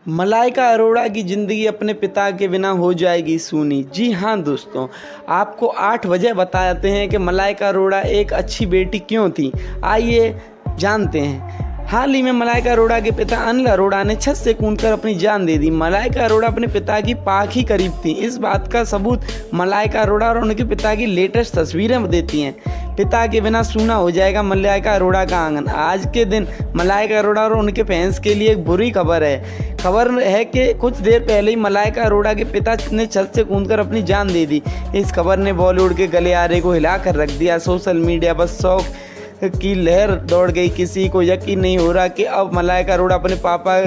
मलाइका अरोड़ा की ज़िंदगी अपने पिता के बिना हो जाएगी सूनी। जी हाँ दोस्तों, आपको 8 वजह बताते हैं कि मलाइका अरोड़ा एक अच्छी बेटी क्यों थी। आइए जानते हैं। हाल ही में मलाइका अरोड़ा के पिता अनिल अरोड़ा ने छत से कूदकर अपनी जान दे दी। मलाइका अरोड़ा अपने पिता की पाक ही करीब थी। इस बात का सबूत मलाइका अरोड़ा और उनके पिता की लेटेस्ट तस्वीरें देती हैं। पिता के बिना सूना हो जाएगा मलाइका अरोड़ा का आंगन। आज के दिन मलाइका अरोड़ा और उनके फैंस के लिए एक बुरी खबर है। खबर है कि कुछ देर पहले ही मलाइका अरोड़ा के पिता ने छत से कूदकर अपनी जान दे दी। इस खबर ने बॉलीवुड के गलियारे को हिला कर रख दिया। सोशल मीडिया पर शौक की लहर दौड़ गई। किसी को यकीन नहीं हो रहा कि अब मलाइका अरोड़ा अपने पापा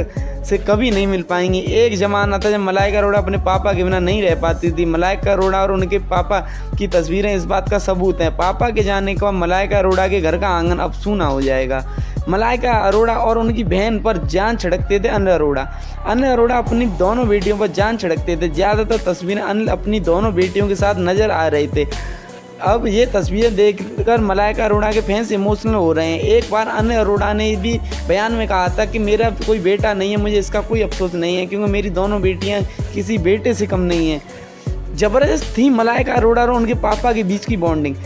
से कभी नहीं मिल पाएंगी। एक ज़माना था जब मलाइका अरोड़ा अपने पापा के बिना नहीं रह पाती थी। मलाइका अरोड़ा और उनके पापा की तस्वीरें इस बात का सबूत हैं। पापा के जाने के बाद मलाइका अरोड़ा के घर का आंगन अब सूना हो जाएगा। मलाइका अरोड़ा और उनकी बहन पर जान छिड़कते थे अनिल अरोड़ा। अनिल अरोड़ा अपनी दोनों बेटियों पर जान छिड़कते थे। ज़्यादातर तस्वीरें अनिल अपनी दोनों बेटियों के साथ नज़र आ रहे थे। अब ये तस्वीरें देखकर मलाइका अरोड़ा के फैंस इमोशनल हो रहे हैं। एक बार अनिल अरोड़ा ने भी बयान में कहा था कि मेरा कोई बेटा नहीं है, मुझे इसका कोई अफसोस नहीं है क्योंकि मेरी दोनों बेटियां किसी बेटे से कम नहीं हैं। ज़बरदस्त थी मलाइका अरोड़ा और उनके पापा के बीच की बॉन्डिंग।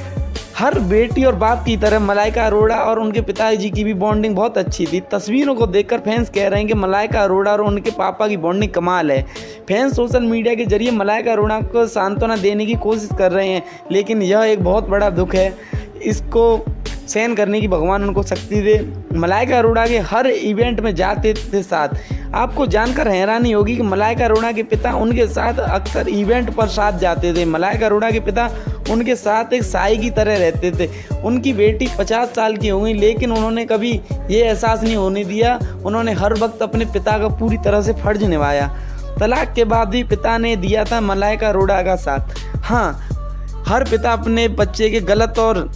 हर बेटी और बाप की तरह मलाइका अरोड़ा और उनके पिताजी की भी बॉन्डिंग बहुत अच्छी थी। तस्वीरों को देखकर फैंस कह रहे हैं कि मलाइका अरोड़ा और उनके पापा की बॉन्डिंग कमाल है। फैंस सोशल मीडिया के जरिए मलाइका अरोड़ा को सांत्वना देने की कोशिश कर रहे हैं, लेकिन यह एक बहुत बड़ा दुख है। इसको सहन करने की भगवान उनको शक्ति दे। मलाइका अरोड़ा के हर इवेंट में जाते थे साथ। आपको जानकर हैरानी होगी कि मलाइका अरोड़ा के पिता उनके साथ अक्सर इवेंट पर साथ जाते थे। मलाइका अरोड़ा के पिता उनके साथ एक साई की तरह रहते थे। उनकी बेटी 50 साल की हो गई, लेकिन उन्होंने कभी ये एहसास नहीं होने दिया। उन्होंने हर वक्त अपने पिता का पूरी तरह से फर्ज निभाया। तलाक के बाद भी पिता ने दिया था मलाइका अरोड़ा का साथ। हाँ, हर पिता अपने बच्चे के गलत और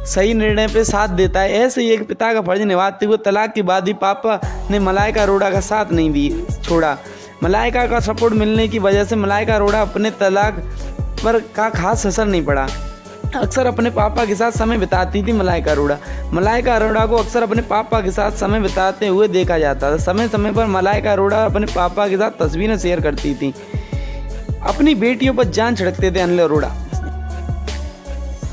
सही निर्णय पे साथ देता है। ऐसे ही एक पिता का फर्ज निभाते हुए तलाक के बाद भी पापा ने मलाइका अरोड़ा का साथ नहीं छोड़ा। मलाइका का सपोर्ट मिलने की वजह से मलाइका अरोड़ा अपने तलाक पर का खास असर नहीं पड़ा। अक्सर अपने पापा के साथ समय बिताती थी मलाइका अरोड़ा। मलाइका अरोड़ा को अक्सर अपने पापा के साथ समय बिताते हुए देखा जाता था। समय समय पर मलाइका अरोड़ा अपने पापा के साथ तस्वीरें शेयर करती थी। अपनी बेटियों पर जान छिड़कते थे अनिल अरोड़ा।